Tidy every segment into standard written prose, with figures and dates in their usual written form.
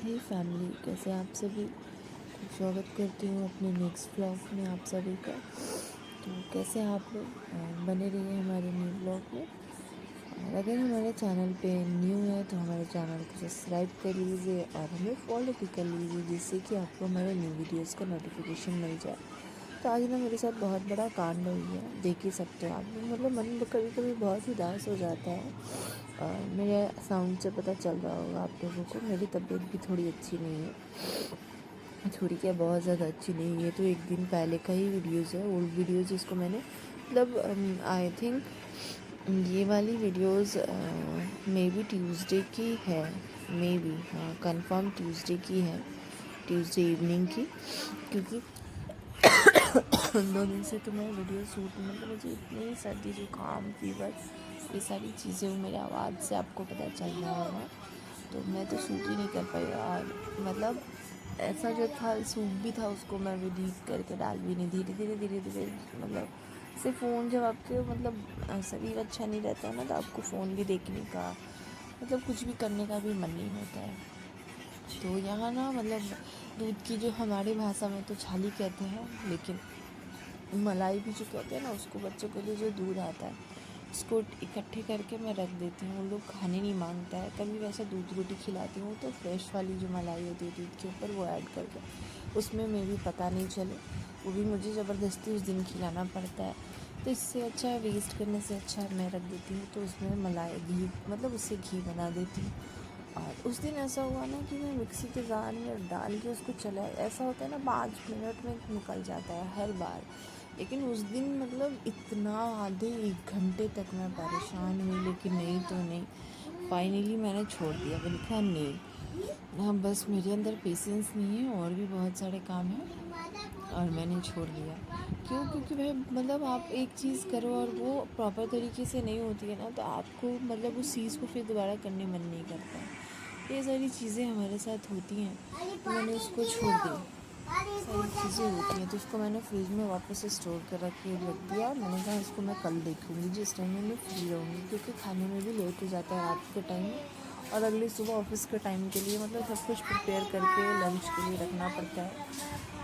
हे family, कैसे आप सभी। स्वागत करती हूँ अपने नेक्स्ट ब्लॉग में आप सभी का। तो कैसे आप लोग बने रहिए हमारे न्यू ब्लॉग में। और अगर हमारे चैनल पे न्यू है तो हमारे चैनल को सब्सक्राइब कर लीजिए और हमें फॉलो भी कर लीजिए, जिससे कि आपको हमारे न्यू वीडियोज़ का नोटिफिकेशन मिल जाए। तो आज ना मेरे साथ बहुत बड़ा कांड हुई है, देख ही सकते हो आप। मतलब मन कभी कभी बहुत ही उदास हो जाता है। और मेरे साउंड से पता चल रहा होगा आप लोगों को, मेरी तबीयत भी थोड़ी अच्छी नहीं है। थोड़ी क्या, बहुत ज़्यादा अच्छी नहीं है। तो एक दिन पहले का ही वीडियोज़ है, ओल्ड वीडियोज़ जिसको मैंने मतलब आई थिंक ये वाली वीडियोज़ मे बी ट्यूसडे की है। मे बी हाँ, कंफर्म ट्यूसडे की है, ट्यूसडे इवनिंग की। क्योंकि 2 दिन से तो मैं वीडियो शूट, मतलब मुझे इतनी सर्दी जुकाम फीवर ये सारी चीज़ें मेरे आवाज़ से आपको पता चल रहा होगा, तो मैं तो शूट ही नहीं कर पाई। और मतलब ऐसा जो था सूट भी था, उसको मैं डिलीट करके डाल भी नहीं, धीरे धीरे मतलब से फ़ोन जब आपके मतलब शरीर अच्छा नहीं रहता है ना, तो आपको फ़ोन भी देखने का मतलब कुछ भी करने का भी मन नहीं होता है। तो यहाँ ना मतलब दूध की जो हमारी भाषा में तो छाली कहते हैं, लेकिन मलाई भी जो कहते हैं ना, उसको बच्चों के लिए जो दूध आता है उसको इकट्ठे करके मैं रख देती हूँ। वो लोग खाने नहीं मांगता है। कभी वैसा दूध रोटी खिलाती हूँ तो फ्रेश वाली जो मलाई होती है दूध के ऊपर, वो ऐड करके, उसमें मैं भी पता नहीं चले, वो भी मुझे ज़बरदस्ती उस दिन खिलाना पड़ता है। तो इससे अच्छा है, वेस्ट करने से अच्छा है मैं रख देती हूँ। तो उसमें मलाई घी, मतलब उससे घी बना देती हूँ। और उस दिन ऐसा हुआ ना कि मैं मिक्सी के जार में डाल के उसको चला, ऐसा होता है ना 5 मिनट में निकल जाता है हर बार। लेकिन उस दिन मतलब इतना आधे 1 घंटे तक मैं परेशान हुई, लेकिन नहीं तो नहीं, फाइनली मैंने छोड़ दिया। मैंने कहा नहीं, हाँ बस मेरे अंदर पेशेंस नहीं है, और भी बहुत सारे काम हैं, और मैंने छोड़ दिया। क्यों? क्योंकि भाई मतलब आप एक चीज़ करो और वो प्रॉपर तरीके से नहीं होती है ना, तो आपको मतलब उस चीज़ को फिर दोबारा करने मन नहीं करता है। ये सारी चीज़ें हमारे साथ होती हैं, तो मैंने उसको छोड़ दी। सारी चीज़ें होती हैं तो उसको मैंने फ्रिज में वापस से स्टोर कर रख दिया। मैंने कहा इसको मैं कल देखूँगी जिस टाइम में मैं फ्री रहूँगी, क्योंकि खाने में भी लेट हो जाता है रात के टाइम में, और अगली सुबह ऑफिस के टाइम के लिए मतलब सब कुछ प्रिपेयर करके लंच के लिए रखना पड़ता है।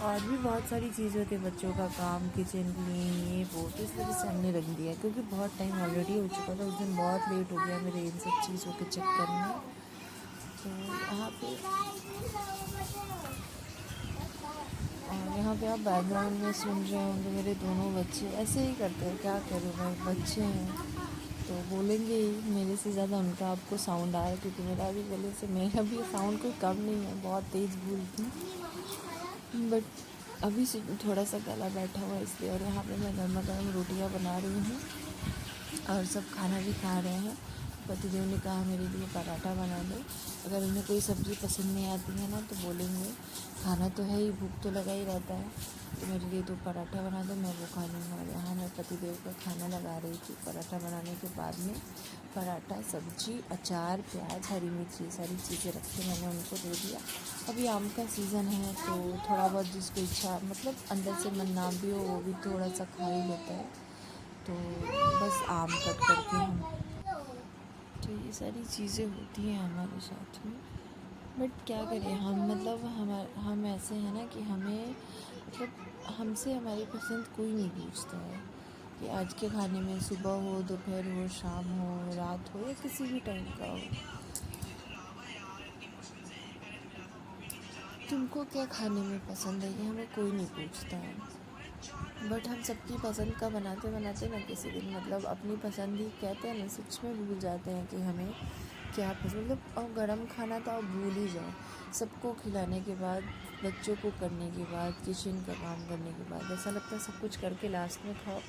और भी बहुत सारी चीज़ें होती है, बच्चों का काम, किचन क्लीन, ये वो। तो इस वजह से हमने रख दिया, क्योंकि बहुत टाइम ऑलरेडी हो चुका था। उस दिन बहुत लेट हो गया मेरे इन सब चीज़ों के चक्कर में। तो यहाँ पे और यहाँ पे आप बैकग्राउंड में सुन रहे होंगे मेरे दोनों बच्चे ऐसे ही करते हैं, क्या करूँ भाई, बच्चे हैं तो बोलेंगे ही। मेरे से ज़्यादा उनका आपको साउंड आ रहा है, क्योंकि मेरा भी गले से, मेरा भी साउंड कोई कम नहीं है, बहुत तेज़ बोलती हूँ। बट अभी से थोड़ा सा गला बैठा हुआ है इसलिए। और यहाँ पे मैं गर्मा गर्म रोटियाँ बना रही हूँ और सब खाना भी खा रहे हैं। पतिदेव ने कहा मेरे लिए पराठा बना दो। अगर उन्हें कोई सब्ज़ी पसंद नहीं आती है ना, तो बोलेंगे खाना तो है ही, भूख तो लगा ही रहता है, तो मेरे लिए 2 पराठा बना दो, मैं वो खा लूँगा। और यहाँ मैं पतिदेव का खाना लगा रही थी। पराठा बनाने के बाद में पराठा, सब्ज़ी, अचार, प्याज, हरी मिर्च, ये सारी चीज़ें रख के मैंने उनको दे दिया। अभी आम का सीज़न है तो थोड़ा बहुत जिसको इच्छा, मतलब अंदर से मन ना भी हो, वो भी थोड़ा सा खा ही लेता है। तो बस आम कट करके हम, तो ये सारी चीज़ें होती हैं हमारे साथ में। बट क्या करें हम, मतलब हम ऐसे हैं ना कि हमें मतलब हमसे हमारी पसंद कोई नहीं पूछता है कि आज के खाने में सुबह हो, दोपहर हो, शाम हो, रात हो, या किसी भी टाइम का हो, तुमको क्या खाने में पसंद है, ये हमें कोई नहीं पूछता है। बट हम सबकी पसंद का बनाते बनाते ना किसी दिन मतलब अपनी पसंद ही कहते हैं ना, सच में भूल जाते हैं कि हमें क्या पसंद। मतलब और गर्म खाना तो आप भूल ही जाओ। सबको खिलाने के बाद, बच्चों को करने के बाद, किचन का काम करने के बाद ऐसा लगता है सब कुछ करके लास्ट में खाओ,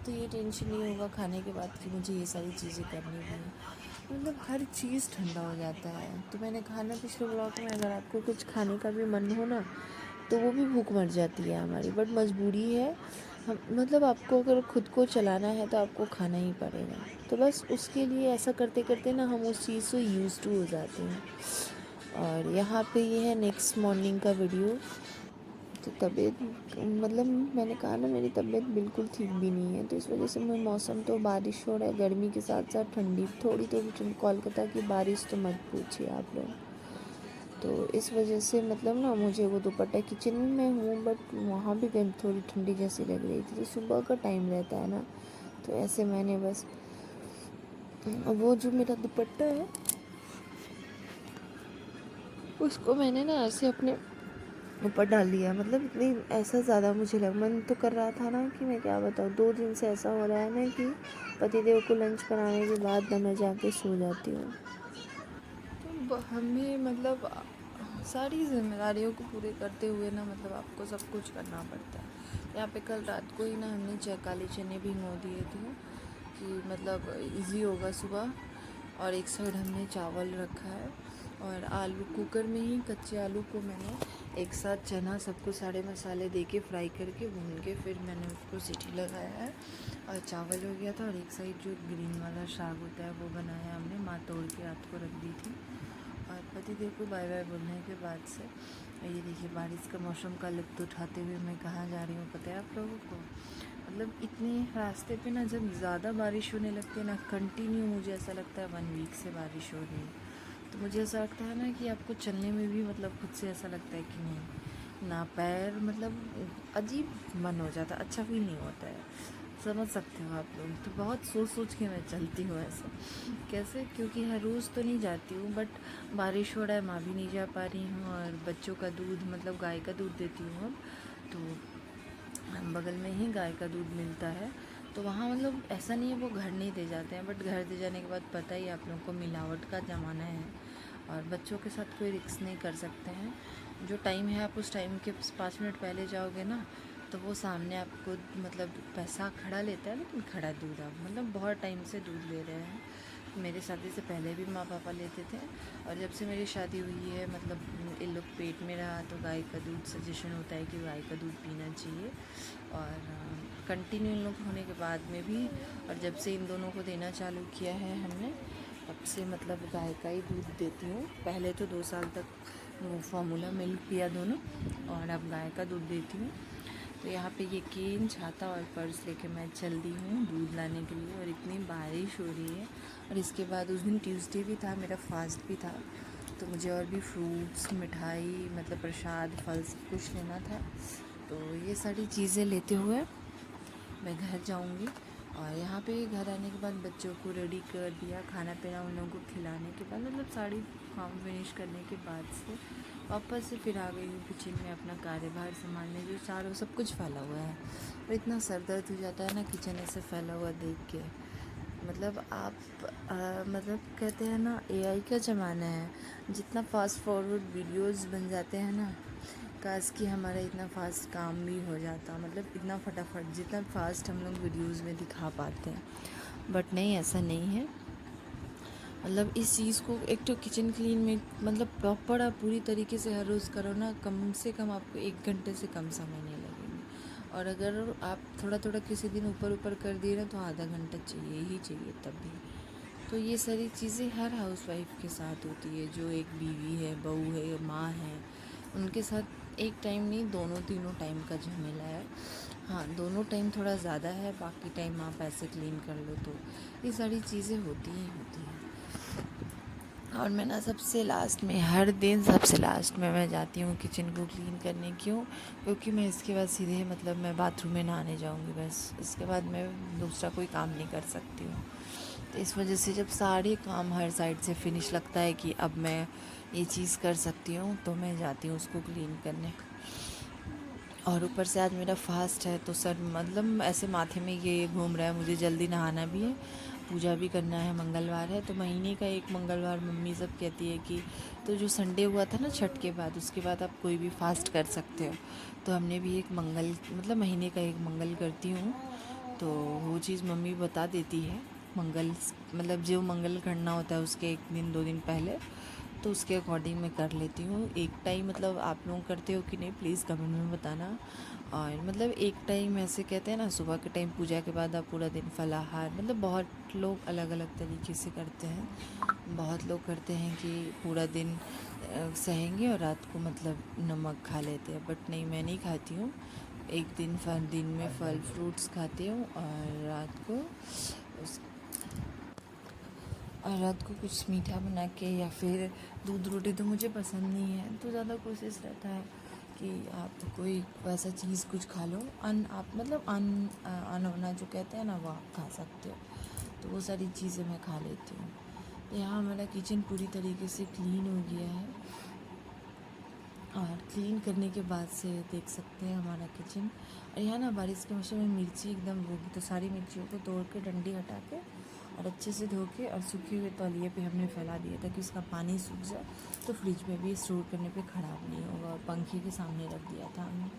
तो ये टेंशन नहीं होगा खाने के बाद कि मुझे ये सारी चीज़ें करनी भी हैं। मतलब हर चीज़ ठंडा हो जाता है। तो मैंने कहा ना पिछले ब्लॉग में, अगर आपको कुछ खाने का भी मन हो ना, तो वो भी भूख मर जाती है हमारी, बट मजबूरी है। हम मतलब आपको अगर खुद को चलाना है तो आपको खाना ही पड़ेगा। तो बस उसके लिए ऐसा करते करते ना हम उस चीज़ से यूज़ टू हो जाते हैं। और यहाँ पे ये है नेक्स्ट मॉर्निंग का वीडियो। तो तबीयत, मतलब मैंने कहा ना मेरी तबीयत बिल्कुल ठीक भी नहीं है, तो इस वजह से मैं, मौसम तो बारिश हो रहा है, गर्मी के साथ साथ ठंडी, थोड़ी थोड़ी ठंड। कोलकाता की बारिश तो मत पूछिए आप लोग। तो इस वजह से मतलब ना मुझे वो दुपट्टा, किचन में हूँ बट वहाँ भी गर्म थोड़ी ठंडी जैसी लग रही थी। तो सुबह का टाइम रहता है ना, तो ऐसे मैंने बस वो जो मेरा दुपट्टा है उसको मैंने ना ऐसे अपने ऊपर डाल दिया। मतलब इतनी ऐसा ज़्यादा मुझे मन तो कर रहा था ना कि मैं क्या बताऊँ, 2 दिन से ऐसा हो रहा है ना कि पतिदेव को लंच बनाने के बाद ना मैं जाके सो जाती हूँ। तो हमें मतलब सारी जिम्मेदारियों को पूरे करते हुए ना मतलब आपको सब कुछ करना पड़ता है। यहाँ पे कल रात को ही ना हमने काले चने भिगो दिए थे कि मतलब इजी होगा सुबह। और एक साइड हमने चावल रखा है और आलू कुकर में ही कच्चे आलू को मैंने एक साथ चना सबको सारे मसाले दे के फ्राई करके भून के फिर मैंने उसको सीटी लगाया है। और चावल हो गया था और एक साइड जो ग्रीन वाला साग होता है वो बनाया हमने, माँ तोड़ के रात को रख दी थी। और पतिदेव को बाय बाय बोलने के बाद से ये देखिए बारिश का मौसम का लुत्फ़ उठाते हुए मैं कहाँ जा रही हूँ पता है आप लोगों को? मतलब इतने रास्ते पे ना जब ज़्यादा बारिश होने लगती है ना, कंटिन्यू मुझे ऐसा लगता है 1 वीक से बारिश हो रही है। तो मुझे ऐसा लगता है ना कि आपको चलने में भी मतलब खुद से ऐसा लगता है कि नहीं ना, पैर मतलब अजीब मन हो जाता है, अच्छा फील नहीं होता है। समझ सकते हो आप लोग। तो बहुत सोच सोच के मैं चलती हूँ ऐसा। कैसे? क्योंकि हर रोज़ तो नहीं जाती हूँ बट बारिश हो रहा है, माँ भी नहीं जा पा रही हूँ और बच्चों का दूध मतलब गाय का दूध देती हूँ अब। तो बगल में ही गाय का दूध मिलता है, तो वहाँ मतलब ऐसा नहीं है वो घर नहीं दे जाते हैं, बट घर दे जाने के बाद पता ही आप लोगों को मिलावट का ज़माना है और बच्चों के साथ कोई रिस्क नहीं कर सकते हैं। जो टाइम है आप उस टाइम के 5 मिनट पहले जाओगे ना तो वो सामने आपको मतलब पैसा खड़ा लेता है, लेकिन खड़ा दूध आप मतलब बहुत टाइम से दूध ले रहे हैं। मेरे शादी से पहले भी माँ पापा लेते थे और जब से मेरी शादी हुई है मतलब इन लोग पेट में रहा तो गाय का दूध सजेशन होता है कि गाय का दूध पीना चाहिए। और कंटिन्यू इन लोग होने के बाद में भी और जब से इन दोनों को देना चालू किया है हमने तब से मतलब गाय का ही दूध देती हूँ। पहले तो 2 साल तक वो फार्मूला मिल्क पिया दोनों और अब गाय का दूध देती हूँ। तो यहाँ पे ये केन छाता और पर्स लेके मैं चल दी हूँ दूध लाने के लिए और इतनी बारिश हो रही है। और इसके बाद उस दिन ट्यूसडे भी था, मेरा फास्ट भी था, तो मुझे और भी फ्रूट्स मिठाई मतलब प्रसाद फल सब कुछ लेना था। तो ये सारी चीज़ें लेते हुए मैं घर जाऊंगी। और यहाँ पे घर आने के बाद बच्चों को रेडी कर दिया, खाना पीना उन लोगों को खिलाने के बाद मतलब सारी काम फिनिश करने के बाद से वापस से फिर आ गई हूँ किचन में अपना कार्यभार संभालने। जो चारों सब कुछ फैला हुआ है और इतना सर दर्द हो जाता है ना किचन ऐसे फैला हुआ देख के। मतलब आप मतलब कहते हैं ना एआई का ज़माना है, जितना फास्ट फॉरवर्ड वीडियोस बन जाते हैं ना, काश कि हमारा इतना फास्ट काम भी हो जाता, मतलब इतना फटाफट जितना फास्ट हम लोग वीडियोस में दिखा पाते हैं। बट नहीं, ऐसा नहीं है। मतलब इस चीज़ को एक तो किचन क्लीन में मतलब प्रॉपर आप पूरी तरीके से हर रोज़ करो ना, कम से कम आपको 1 घंटे से कम समय नहीं लगेगा। और अगर आप थोड़ा थोड़ा किसी दिन ऊपर ऊपर कर दिए ना तो आधा घंटा चाहिए ही चाहिए तब भी। तो ये सारी चीज़ें हर हाउसवाइफ के साथ होती है, जो एक बीवी है, बहू है, माँ है, उनके साथ एक टाइम नहीं दोनों तीनों टाइम का झमेला है। हाँ, दोनों टाइम थोड़ा ज़्यादा है, बाकी टाइम आप ऐसे क्लीन कर लो तो ये सारी चीज़ें होती ही होती हैं। और मैं ना सबसे लास्ट में हर दिन सबसे लास्ट में मैं जाती हूँ किचन को क्लीन करने। क्यों? क्योंकि मैं इसके बाद सीधे मतलब मैं बाथरूम में नहाने जाऊँगी, बस इसके बाद मैं दूसरा कोई काम नहीं कर सकती हूँ। तो इस वजह से जब सारे काम हर साइड से फिनिश लगता है कि अब मैं ये चीज़ कर सकती हूँ तो मैं जाती हूँ उसको क्लीन करने। और ऊपर से आज मेरा फास्ट है तो सर मतलब ऐसे माथे में ये घूम रहा है, मुझे जल्दी नहाना भी है, पूजा भी करना है, मंगलवार है। तो महीने का एक मंगलवार मम्मी सब कहती है कि तो जो संडे हुआ था ना छठ के बाद, उसके बाद आप कोई भी फास्ट कर सकते हो। तो हमने भी एक मंगल मतलब महीने का एक मंगल करती हूँ, तो वो चीज़ मम्मी बता देती है। मंगल मतलब जो मंगल करना होता है उसके 1 दिन 2 दिन पहले, तो उसके अकॉर्डिंग मैं कर लेती हूँ। एक टाइम मतलब आप लोग करते हो कि नहीं प्लीज़ कमेंट में बताना। और मतलब एक टाइम ऐसे कहते हैं ना सुबह के टाइम पूजा के बाद आप पूरा दिन फलाहार, मतलब बहुत लोग अलग अलग तरीके से करते हैं। बहुत लोग करते हैं कि पूरा दिन सहेंगे और रात को मतलब नमक खा लेते हैं, बट नहीं, मैं नहीं खाती हूँ। एक दिन में फल फ्रूट्स खाती हूँ और रात को कुछ मीठा बना के या फिर दूध रोटी तो मुझे पसंद नहीं है, तो ज़्यादा कोशिश रहता है कि आप तो कोई वैसा चीज़ कुछ खा लो, आप मतलब अनहोना जो कहते हैं ना, वो आप खा सकते हो। तो वो सारी चीज़ें मैं खा लेती हूँ। तो यहाँ हमारा किचन पूरी तरीके से क्लीन हो गया है, और क्लीन करने के बाद से देख सकते हैं हमारा किचन। और यहाँ ना बारिश के मौसम में मिर्ची एकदम होगी, तो सारी मिर्चियों को तोड़ के डंडी हटा के और अच्छे से धो के और सूखे हुए तौलिए पे हमने फैला दिया ताकि उसका पानी सूख जाए, तो फ्रिज में भी स्टोर करने पे ख़राब नहीं होगा। और पंखे के सामने रख दिया था हमने।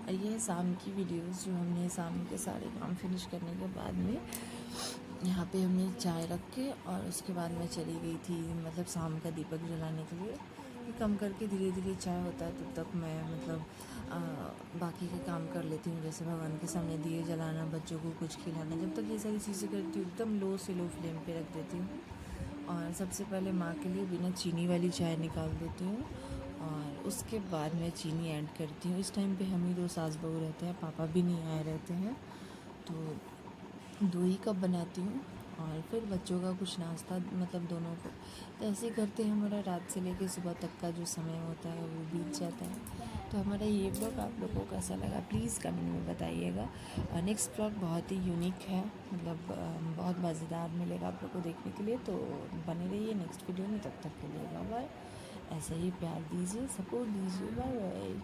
और ये शाम की वीडियोस जो हमने शाम के सारे काम फिनिश करने के बाद में यहाँ पे हमने चाय रख के, और उसके बाद मैं चली गई थी मतलब शाम का दीपक जलाने के लिए। ये कम करके धीरे धीरे चाय होता है तब तक मैं मतलब बाकी के काम कर लेती हूँ, जैसे भगवान के सामने दिए जलाना, बच्चों को कुछ खिलाना। जब तक ये सारी चीज़ें करती हूँ एकदम लो से लो फ्लेम पे रख देती हूँ। और सबसे पहले माँ के लिए बिना चीनी वाली चाय निकाल देती हूँ, और उसके बाद मैं चीनी ऐड करती हूँ। इस टाइम पे हम ही दो सास बहू रहते हैं, पापा भी नहीं आए रहते हैं, तो 2 ही कप बनाती हूँ। और फिर बच्चों का कुछ नाश्ता मतलब दोनों को, तो ऐसे ही करते हैं। हमारा रात से लेकर सुबह तक का जो समय होता है वो बीत जाता है। तो हमारा ये ब्लॉग आप लोगों को कैसा लगा प्लीज़ कमेंट में बताइएगा। और नेक्स्ट ब्लॉग बहुत ही यूनिक है, मतलब बहुत मज़ेदार मिलेगा आप लोग को देखने के लिए, तो बने रहिए नेक्स्ट वीडियो में। तब तक के लिए बाय बाय। ऐसे ही प्यार दीजिए, सपोर्ट दीजिए, बाय बाय।